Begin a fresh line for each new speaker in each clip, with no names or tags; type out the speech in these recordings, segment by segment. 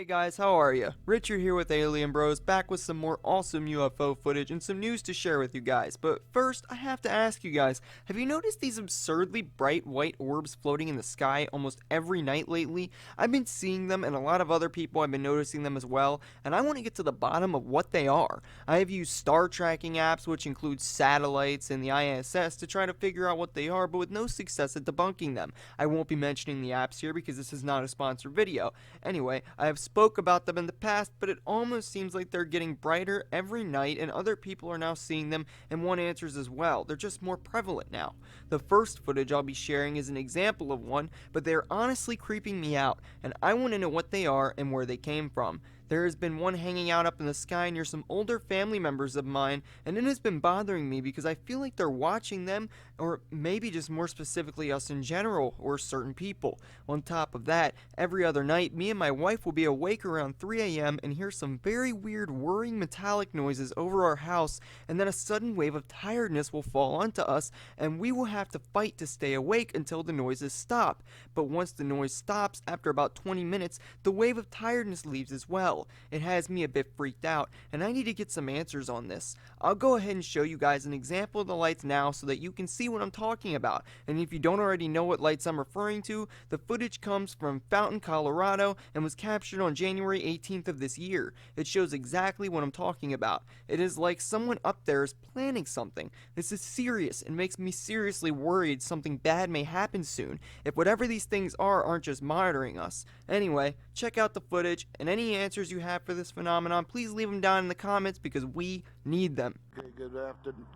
Hey guys, how are ya? Richard here with Alien Bros, back with some more awesome UFO footage and some news to share with you guys. But first, I have to ask you guys, have you noticed these absurdly bright white orbs floating in the sky almost every night lately? I've been seeing them, and a lot of other people have been noticing them as well, and I want to get to the bottom of what they are. I have used star tracking apps, which include satellites and the ISS, to try to figure out what they are, but with no success at debunking them. I won't be mentioning the apps here because this is not a sponsored video. Anyway, I have spoke about them in the past, but it almost seems like they're getting brighter every night, and other people are now seeing them and want answers as well. They're just more prevalent now. The first footage I'll be sharing is an example of one, but they're honestly creeping me out, and I want to know what they are and where they came from. There has been one hanging out up in the sky near some older family members of mine, and it has been bothering me because I feel like they're watching them, or maybe just more specifically us in general, or certain people. On top of that, every other night, me and my wife will be awake around 3 a.m. and hear some very weird whirring metallic noises over our house, and then a sudden wave of tiredness will fall onto us, and we will have to fight to stay awake until the noises stop. But once the noise stops, after about 20 minutes, the wave of tiredness leaves as well. It has me a bit freaked out, and I need to get some answers on this. I'll go ahead and show you guys an example of the lights now so that you can see what I'm talking about. And if you don't already know what lights I'm referring to, the footage comes from Fountain, Colorado, and was captured on January 18th of this year. It shows exactly what I'm talking about. It is like someone up there is planning something. This is serious and makes me seriously worried something bad may happen soon, if whatever these things are aren't just monitoring us. Anyway, check out the footage, and any answers you have for this phenomenon, please leave them down in the comments because we need them.
Okay,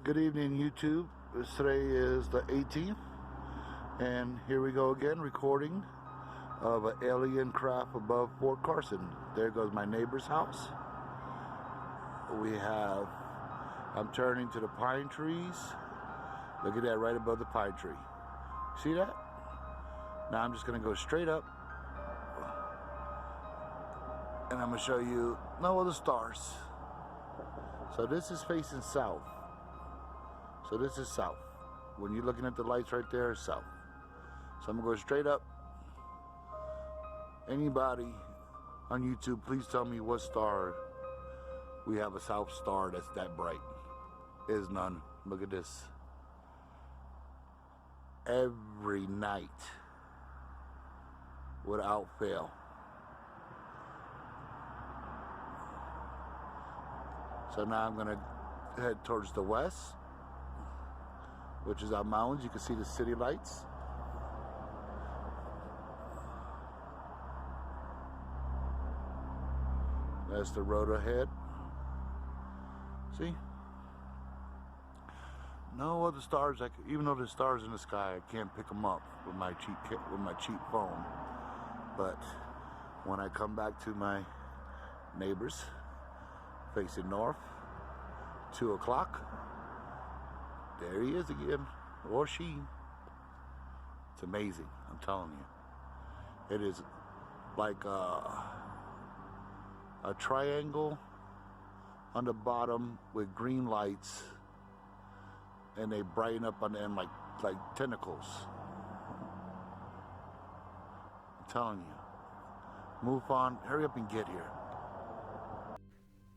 good evening YouTube. Today is the 18th, and here we go again, recording of an alien craft above Fort Carson. There goes my neighbor's house. I'm turning to the pine trees. Look at that, right above the pine tree. See that? Now I'm just gonna go straight up, and I'm gonna show you no other stars. So this is facing south. So this is south. When you're looking at the lights right there, it's south. So I'm gonna go straight up. Anybody on YouTube, please tell me what star we have a south star that's that bright. There's none. Look at this. Every night, without fail. So now I'm gonna head towards the west, which is our mountains. You can see the city lights. That's the road ahead. See? No other stars. Even though there's stars in the sky, I can't pick them up with my cheap phone. But when I come back to my neighbors, facing north, 2 o'clock, there he is again, or she. It's amazing, I'm telling you. It is like a triangle on the bottom with green lights, and they brighten up on the end like tentacles. I'm telling you. MUFON, hurry up and get here.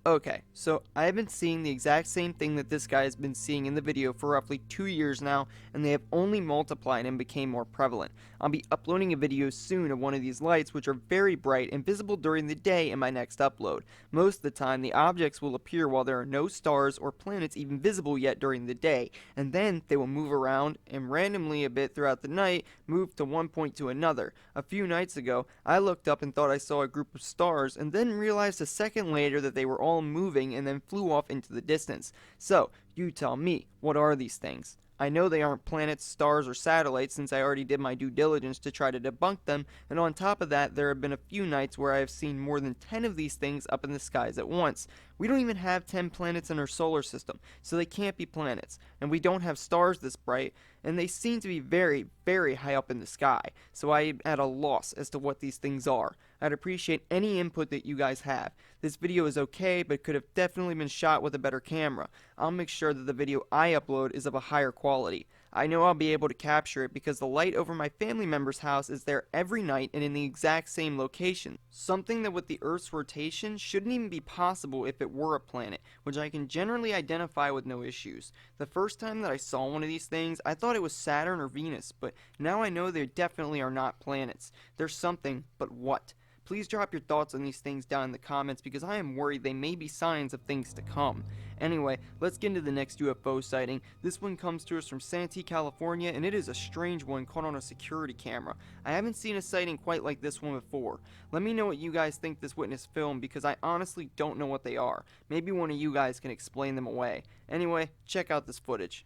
Okay, so I've been seeing the exact same thing that this guy has been seeing in the video for roughly 2 years now, and they have only multiplied and became more prevalent. I'll be uploading a video soon of one of these lights, which are very bright and visible during the day in my next upload. Most of the time, the objects will appear while there are no stars or planets even visible yet during the day, and then they will move around and randomly a bit throughout the night move to one point to another. A few nights ago, I looked up and thought I saw a group of stars, and then realized a second later that they were all moving and then flew off into the distance. So, you tell me, what are these things? I know they aren't planets, stars, or satellites since I already did my due diligence to try to debunk them, and on top of that, there have been a few nights where I have seen more than 10 of these things up in the skies at once. We don't even have 10 planets in our solar system, so they can't be planets, and we don't have stars this bright, and they seem to be very, very high up in the sky, so I am at a loss as to what these things are. I'd appreciate any input that you guys have. This video is okay, but could have definitely been shot with a better camera. I'll make sure that the video I upload is of a higher quality. I know I'll be able to capture it because the light over my family member's house is there every night and in the exact same location. Something that with the Earth's rotation shouldn't even be possible if it were a planet, which I can generally identify with no issues. The first time that I saw one of these things, I thought it was Saturn or Venus, but now I know they definitely are not planets. They're something, but what? Please drop your thoughts on these things down in the comments because I am worried they may be signs of things to come. Anyway, let's get into the next UFO sighting. This one comes to us from Santee, California, and it is a strange one caught on a security camera. I haven't seen a sighting quite like this one before. Let me know what you guys think this witness filmed because I honestly don't know what they are. Maybe one of you guys can explain them away. Anyway, check out this footage.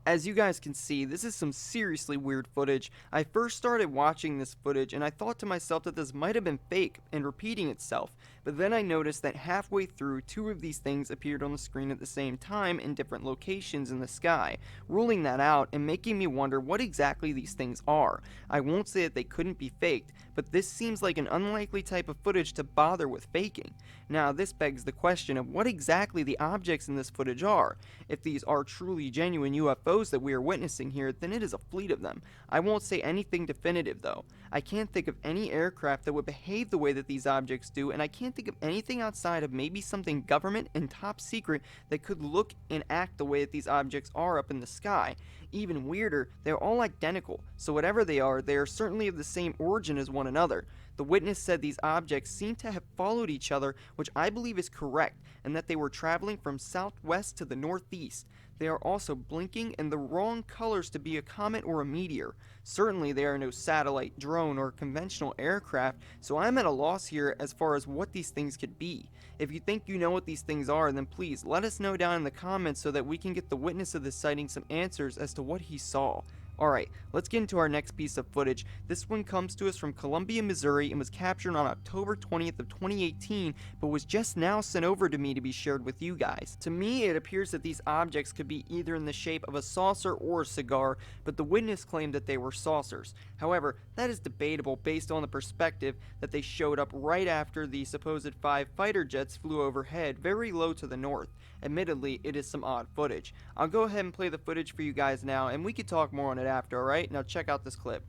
As you guys can see, this is some seriously weird footage. I first started watching this footage and I thought to myself that this might have been fake and repeating itself, but then I noticed that halfway through, two of these things appeared on the screen at the same time in different locations in the sky, ruling that out and making me wonder what exactly these things are. I won't say that they couldn't be faked, but this seems like an unlikely type of footage to bother with faking. Now, this begs the question of what exactly the objects in this footage are. If these are truly genuine UFOs that we are witnessing here, then it is a fleet of them. I won't say anything definitive though. I can't think of any aircraft that would behave the way that these objects do, and I can't think of anything outside of maybe something government and top secret that could look and act the way that these objects are up in the sky. Even weirder, they're all identical, so whatever they are certainly of the same origin as one another. The witness said these objects seem to have followed each other, which I believe is correct, and that they were traveling from southwest to the northeast. They are also blinking in the wrong colors to be a comet or a meteor. Certainly they are no satellite, drone, or conventional aircraft, so I'm at a loss here as far as what these things could be. If you think you know what these things are, then please let us know down in the comments so that we can get the witness of this sighting some answers as to what he saw. Alright, let's get into our next piece of footage. This one comes to us from Columbia, Missouri and was captured on October 20th of 2018, but was just now sent over to me to be shared with you guys. To me, it appears that these objects could be either in the shape of a saucer or a cigar, but the witness claimed that they were saucers. However, that is debatable based on the perspective that they showed up right after the supposed 5 fighter jets flew overhead, very low to the north. Admittedly, it is some odd footage. I'll go ahead and play the footage for you guys now, and we can talk more on it after, alright? Now check out this clip.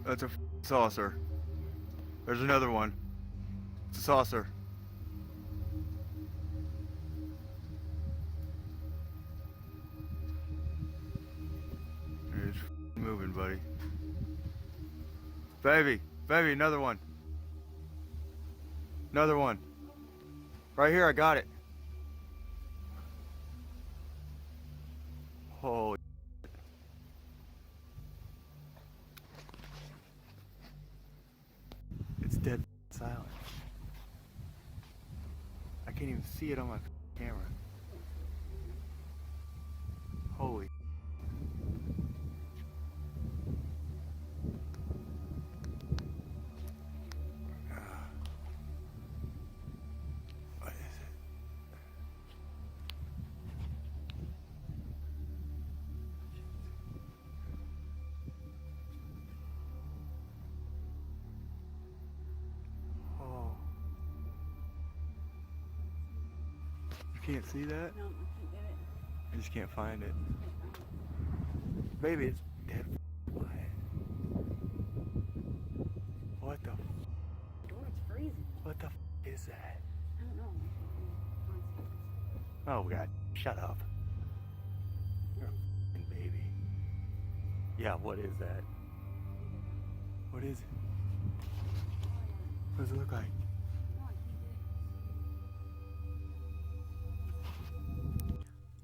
That's a saucer. There's another one. It's a saucer. It's moving, buddy. Baby, another one. Another one. Right here, I got it. Holy. It's dead silent. I can't even see it on my camera. Holy. What is it? Oh. can't see that?
No, I can't get it.
I just can't find it. Baby, it's dead quiet. What the
Door, it's freezing.
what the is that?
I don't know.
Oh god, shut up. You're a f***ing baby. Yeah, what is that? What is it? What does it look like?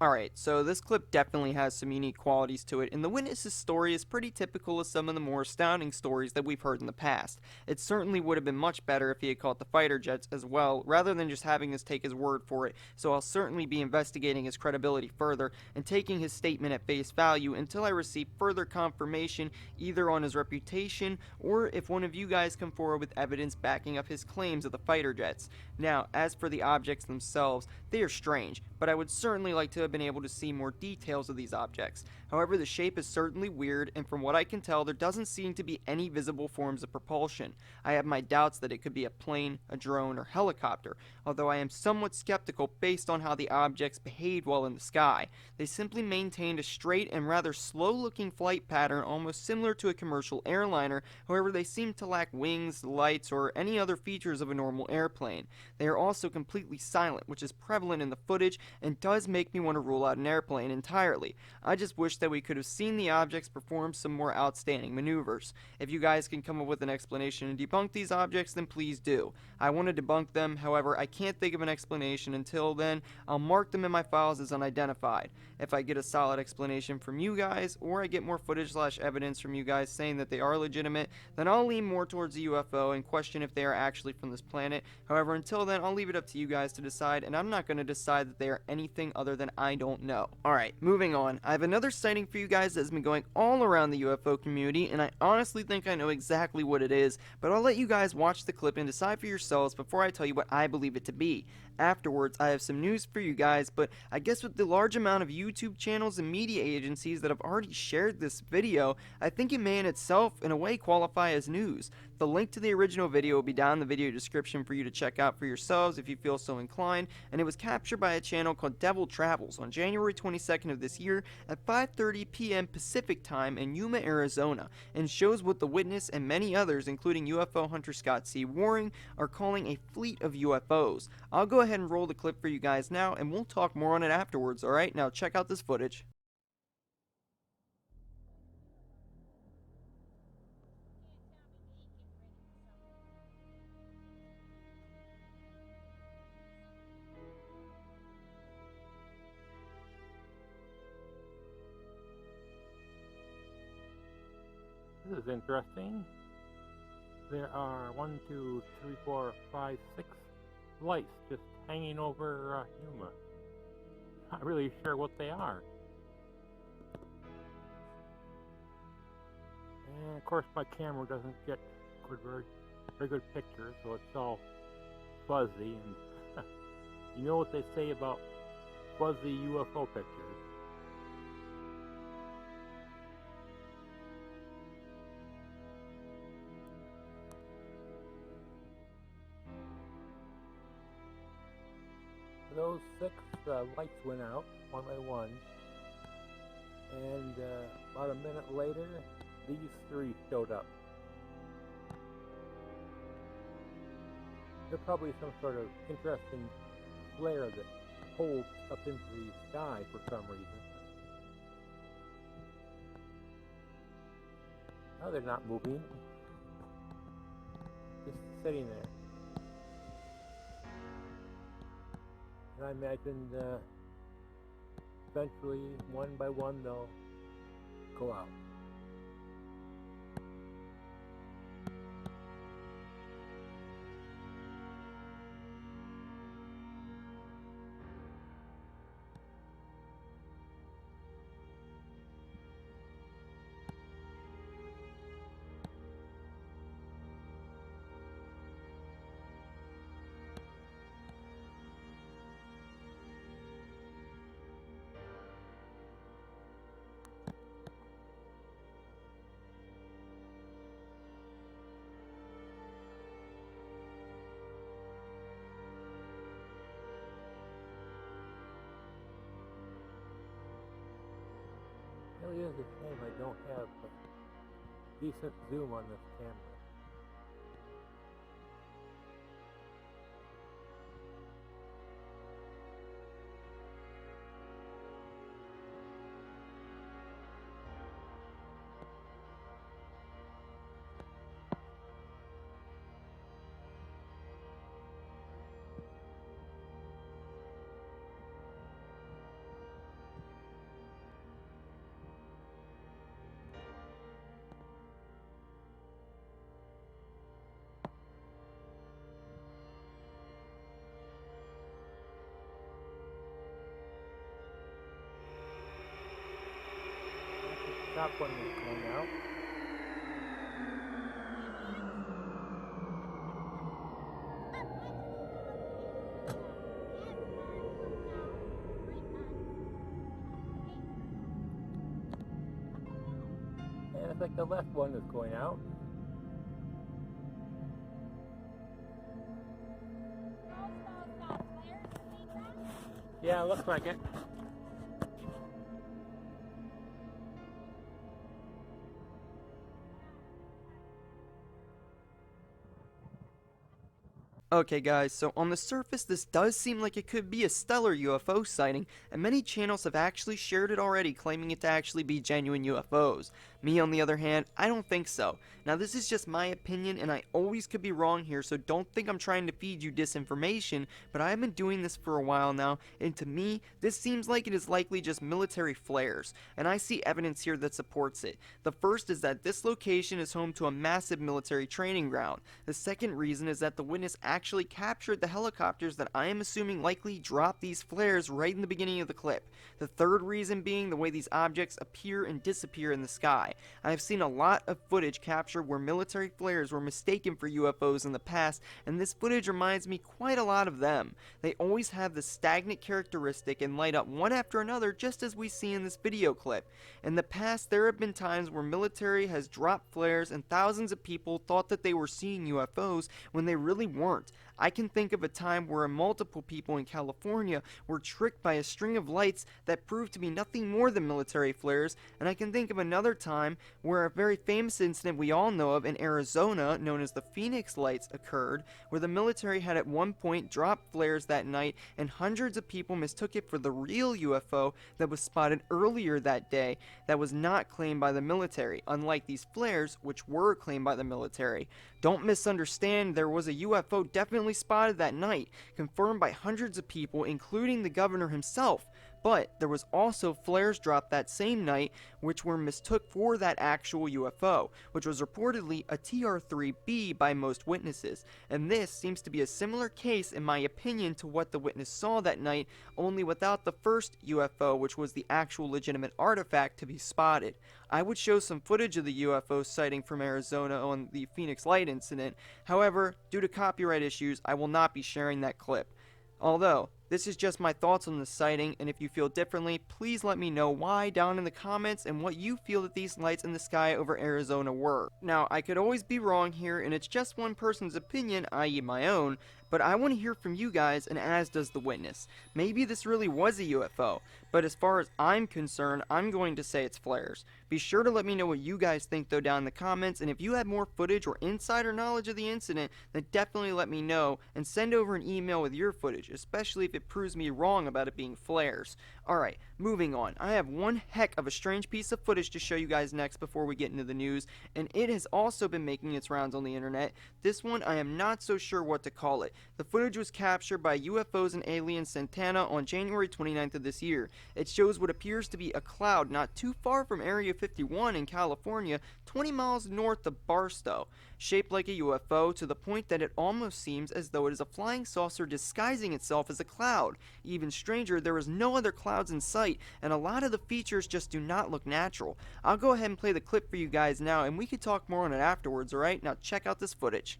Alright, so this clip definitely has some unique qualities to it, and the witness's story is pretty typical of some of the more astounding stories that we've heard in the past. It certainly would have been much better if he had caught the fighter jets as well, rather than just having us take his word for it, so I'll certainly be investigating his credibility further, and taking his statement at face value until I receive further confirmation either on his reputation, or if one of you guys come forward with evidence backing up his claims of the fighter jets. Now, as for the objects themselves, they are strange, but I would certainly like to have been able to see more details of these objects. However, the shape is certainly weird, and from what I can tell, there doesn't seem to be any visible forms of propulsion. I have my doubts that it could be a plane, a drone, or helicopter, although I am somewhat skeptical based on how the objects behaved while in the sky. They simply maintained a straight and rather slow-looking flight pattern almost similar to a commercial airliner, however they seem to lack wings, lights, or any other features of a normal airplane. They are also completely silent, which is prevalent in the footage and does make me want to rule out an airplane entirely. I just wish that we could have seen the objects perform some more outstanding maneuvers. If you guys can come up with an explanation and debunk these objects, then please do. I want to debunk them, however, I can't think of an explanation until then. I'll mark them in my files as unidentified. If I get a solid explanation from you guys, or I get more footage/evidence from you guys saying that they are legitimate, then I'll lean more towards the UFO and question if they are actually from this planet. However, until then, I'll leave it up to you guys to decide, and I'm not going to decide that they are anything other than I don't know. Alright, moving on. I have another sighting for you guys that has been going all around the UFO community, and I honestly think I know exactly what it is, but I'll let you guys watch the clip and decide for yourselves before I tell you what I believe it to be. Afterwards, I have some news for you guys, but I guess with the large amount of YouTube channels and media agencies that have already shared this video, I think it may in itself, in a way, qualify as news. The link to the original video will be down in the video description for you to check out for yourselves if you feel so inclined, and it was captured by a channel called Devil Travels on January 22nd of this year at 5:30 p.m. Pacific Time in Yuma, Arizona, and shows what the witness and many others, including UFO hunter Scott C. Waring, are calling a fleet of UFOs. I'll go ahead and roll the clip for you guys now, and we'll talk more on it afterwards, alright? Now check out this footage.
This is interesting. There are 1, 2, 3, 4, 5, 6 lights just hanging over Yuma. Not really sure what they are. And of course my camera doesn't get very good pictures, so it's all fuzzy. And you know what they say about fuzzy UFO pictures. Those 6 lights went out one by one, and about a minute later, these 3 showed up. They're probably some sort of interesting flare that holds up into the sky for some reason. Now they're not moving, just sitting there. And I imagine eventually, one by one, they'll go out. is a shame I don't have a decent zoom on this camera. Top one is coming out. And it's like the left one is going out. Yeah, looks like it.
Okay guys, so on the surface this does seem like it could be a stellar UFO sighting, and many channels have actually shared it already, claiming it to actually be genuine UFOs. Me on the other hand, I don't think so. Now this is just my opinion and I always could be wrong here, so don't think I'm trying to feed you disinformation, but I've been doing this for a while now, and to me, this seems like it is likely just military flares, and I see evidence here that supports it. The first is that this location is home to a massive military training ground. The second reason is that the witness actually captured the helicopters that I am assuming likely dropped these flares right in the beginning of the clip. The third reason being the way these objects appear and disappear in the sky. I have seen a lot of footage captured where military flares were mistaken for UFOs in the past, and this footage reminds me quite a lot of them. They always have the stagnant characteristic and light up one after another, just as we see in this video clip. In the past, there have been times where military has dropped flares and thousands of people thought that they were seeing UFOs when they really weren't. I can think of a time where multiple people in California were tricked by a string of lights that proved to be nothing more than military flares, and I can think of another time where a very famous incident we all know of in Arizona, known as the Phoenix Lights, occurred, where the military had at one point dropped flares that night and hundreds of people mistook it for the real UFO that was spotted earlier that day that was not claimed by the military, unlike these flares which were claimed by the military. Don't misunderstand, there was a UFO definitely spotted that night, confirmed by hundreds of people including the governor himself. But there was also flares dropped that same night which were mistook for that actual UFO, which was reportedly a TR-3B by most witnesses. And this seems to be a similar case in my opinion to what the witness saw that night, only without the first UFO, which was the actual legitimate artifact to be spotted. I would show some footage of the UFO sighting from Arizona on the Phoenix Light incident. However, due to copyright issues, I will not be sharing that clip. Although, this is just my thoughts on the sighting, and if you feel differently, please let me know why down in the comments and what you feel that these lights in the sky over Arizona were. Now, I could always be wrong here, and it's just one person's opinion, i.e. my own, but I want to hear from you guys, and as does the witness. Maybe this really was a UFO, but as far as I'm concerned, I'm going to say it's flares. Be sure to let me know what you guys think though down in the comments, and if you have more footage or insider knowledge of the incident, then definitely let me know, and send over an email with your footage, especially if it proves me wrong about it being flares. Alright, moving on. I have one heck of a strange piece of footage to show you guys next before we get into the news, and it has also been making its rounds on the internet. This one I am not so sure what to call it. The footage was captured by UFOs and Aliens Santana on January 29th of this year. It shows what appears to be a cloud not too far from Area 51 in California, 20 miles north of Barstow, shaped like a UFO to the point that it almost seems as though it is a flying saucer disguising itself as a cloud. Even stranger, there is no other clouds in sight, and a lot of the features just do not look natural. I'll go ahead and play the clip for you guys now, and we can talk more on it afterwards, alright? Now check out this footage.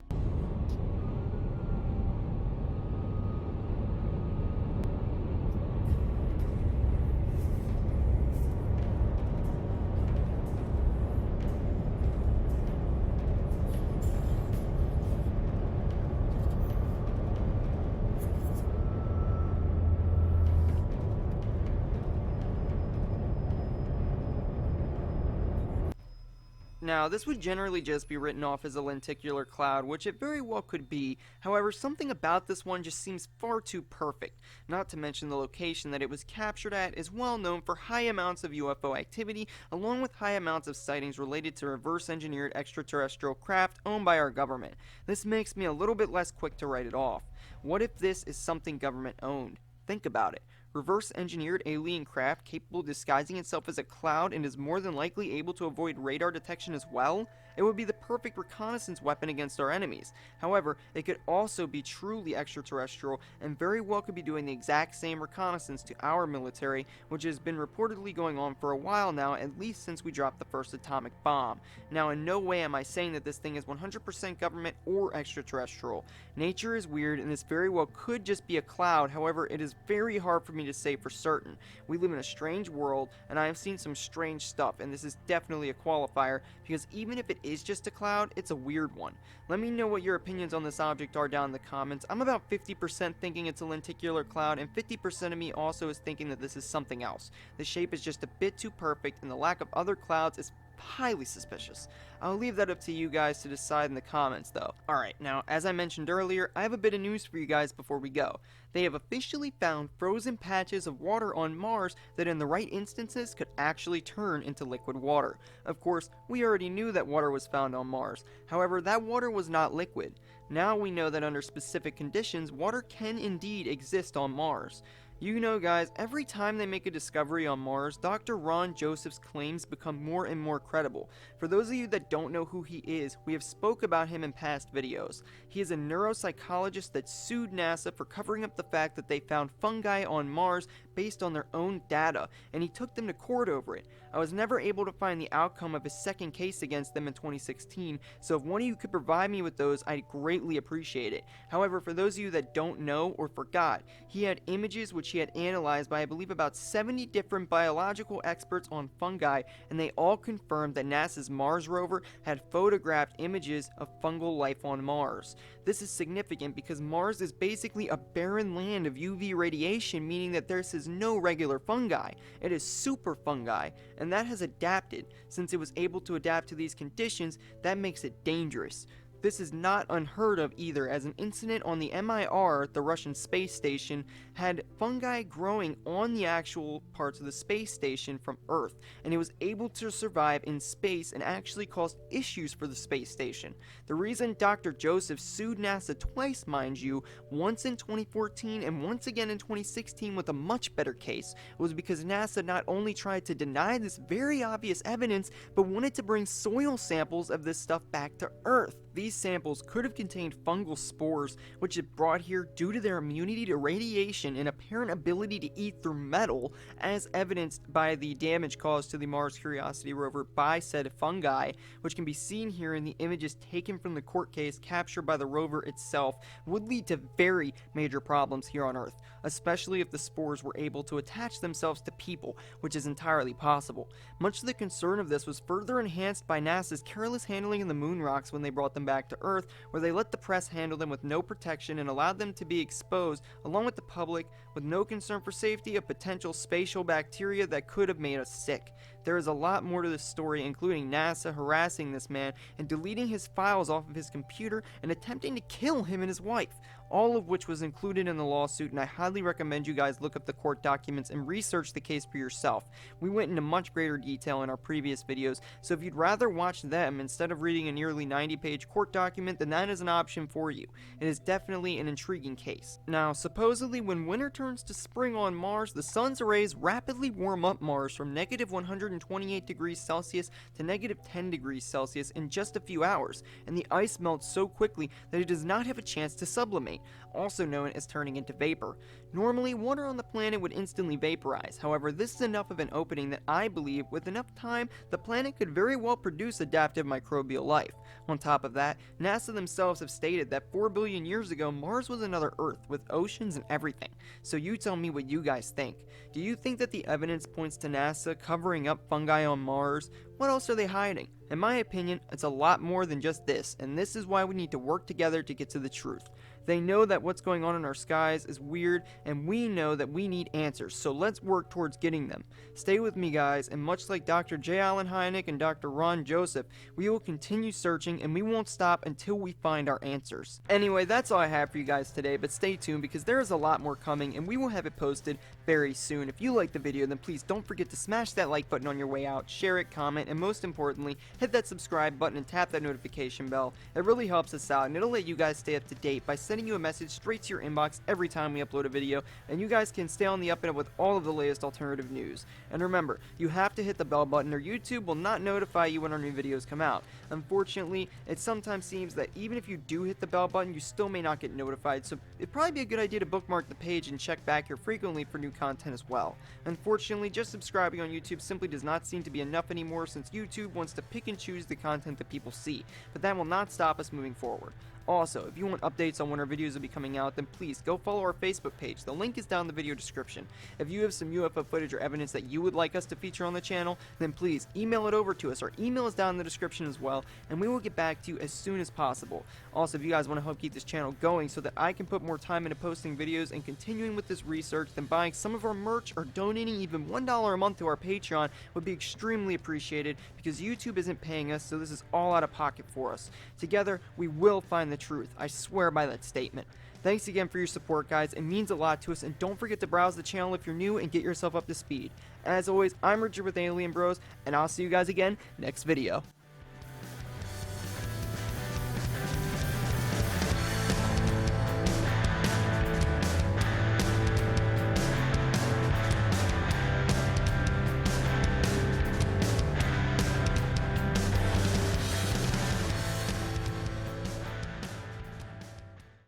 Now, this would generally just be written off as a lenticular cloud, which it very well could be. However, something about this one just seems far too perfect. Not to mention the location that it was captured at is well known for high amounts of UFO activity, along with high amounts of sightings related to reverse-engineered extraterrestrial craft owned by our government. This makes me a little bit less quick to write it off. What if this is something government owned? Think about it. Reverse-engineered alien craft capable of disguising itself as a cloud and is more than likely able to avoid radar detection as well? It would be the perfect reconnaissance weapon against our enemies. However, it could also be truly extraterrestrial and very well could be doing the exact same reconnaissance to our military, which has been reportedly going on for a while now, at least since we dropped the first atomic bomb. Now, in no way am I saying that this thing is 100% government or extraterrestrial. Nature is weird and this very well could just be a cloud, however, it is very hard for me to say for certain. We live in a strange world and I have seen some strange stuff, and this is definitely a qualifier because even if it is just a cloud, it's a weird one. Let me know what your opinions on this object are down in the comments. I'm about 50% thinking it's a lenticular cloud, and 50% of me also is thinking that this is something else. The shape is just a bit too perfect, and the lack of other clouds is highly suspicious. I'll leave that up to you guys to decide in the comments though. Alright, now as I mentioned earlier, I have a bit of news for you guys before we go. They have officially found frozen patches of water on Mars that in the right instances could actually turn into liquid water. Of course, we already knew that water was found on Mars. However, that water was not liquid. Now we know that under specific conditions, water can indeed exist on Mars. You know guys, every time they make a discovery on Mars, Dr. Ron Joseph's claims become more and more credible. For those of you that don't know who he is, we have spoke about him in past videos. He is a neuropsychologist that sued NASA for covering up the fact that they found fungi on Mars based on their own data, and he took them to court over it. I was never able to find the outcome of his second case against them in 2016, so if one of you could provide me with those, I'd greatly appreciate it. However, for those of you that don't know or forgot, he had images which he had analyzed by I believe about 70 different biological experts on fungi, and they all confirmed that NASA's Mars rover had photographed images of fungal life on Mars. This is significant because Mars is basically a barren land of UV radiation, meaning that there is no regular fungi. It is super fungi, and that has adapted. Since it was able to adapt to these conditions, that makes it dangerous. This is not unheard of either, as an incident on the MIR, the Russian space station, had fungi growing on the actual parts of the space station from Earth, and it was able to survive in space and actually caused issues for the space station. The reason Dr. Joseph sued NASA twice, mind you, once in 2014 and once again in 2016 with a much better case, was because NASA not only tried to deny this very obvious evidence, but wanted to bring soil samples of this stuff back to Earth. These samples could have contained fungal spores, which it brought here due to their immunity to radiation and apparent ability to eat through metal, as evidenced by the damage caused to the Mars Curiosity rover by said fungi, which can be seen here in the images taken from the court case captured by the rover itself, would lead to very major problems here on Earth, especially if the spores were able to attach themselves to people, which is entirely possible. Much of the concern of this was further enhanced by NASA's careless handling of the moon rocks when they brought them back to Earth, where they let the press handle them with no protection and allowed them to be exposed, along with the public, with no concern for safety of potential spatial bacteria that could have made us sick. There is a lot more to this story, including NASA harassing this man and deleting his files off of his computer and attempting to kill him and his wife, all of which was included in the lawsuit, and I highly recommend you guys look up the court documents and research the case for yourself. We went into much greater detail in our previous videos, so if you'd rather watch them instead of reading a nearly 90-page court document, then that is an option for you. It is definitely an intriguing case. Now, supposedly when winter turns to spring on Mars, the sun's rays rapidly warm up Mars from negative 128 degrees Celsius to negative 10 degrees Celsius in just a few hours, and the ice melts so quickly that it does not have a chance to sublimate, also known as turning into vapor. Normally, water on the planet would instantly vaporize. However, this is enough of an opening that I believe, with enough time, the planet could very well produce adaptive microbial life. On top of that, NASA themselves have stated that 4 billion years ago, Mars was another Earth, with oceans and everything. So you tell me what you guys think. Do you think that the evidence points to NASA covering up fungi on Mars? What else are they hiding? In my opinion, it's a lot more than just this, and this is why we need to work together to get to the truth. They know that what's going on in our skies is weird, and we know that we need answers, so let's work towards getting them. Stay with me, guys, and much like Dr. J. Allen Hynek and Dr. Ron Joseph, we will continue searching, and we won't stop until we find our answers. Anyway, that's all I have for you guys today, but stay tuned because there is a lot more coming, and we will have it posted very soon. If you liked the video, then please don't forget to smash that like button on your way out, share it, comment, and most importantly, hit that subscribe button and tap that notification bell. It really helps us out, and it'll let you guys stay up to date by sending you a message straight to your inbox every time we upload a video, and you guys can stay on the up and up with all of the latest alternative news. And remember, you have to hit the bell button or YouTube will not notify you when our new videos come out. Unfortunately, it sometimes seems that even if you do hit the bell button, you still may not get notified, so it'd probably be a good idea to bookmark the page and check back here frequently for new content as well. Unfortunately, just subscribing on YouTube simply does not seem to be enough anymore, since YouTube wants to pick and choose the content that people see, but that will not stop us moving forward. Also, if you want updates on when our videos will be coming out, then please go follow our Facebook page. The link is down in the video description. If you have some UFO footage or evidence that you would like us to feature on the channel, then please email it over to us. Our email is down in the description as well, and we will get back to you as soon as possible. Also, if you guys want to help keep this channel going so that I can put more time into posting videos and continuing with this research, then buying some of our merch or donating even $1 a month to our Patreon would be extremely appreciated, because YouTube isn't paying us, so this is all out of pocket for us. Together, we will find the truth. I swear by that statement. Thanks again for your support, guys. It means a lot to us, and don't forget to browse the channel if you're new and get yourself up to speed. As always, I'm Richard with Alien Bros, and I'll see you guys again next video.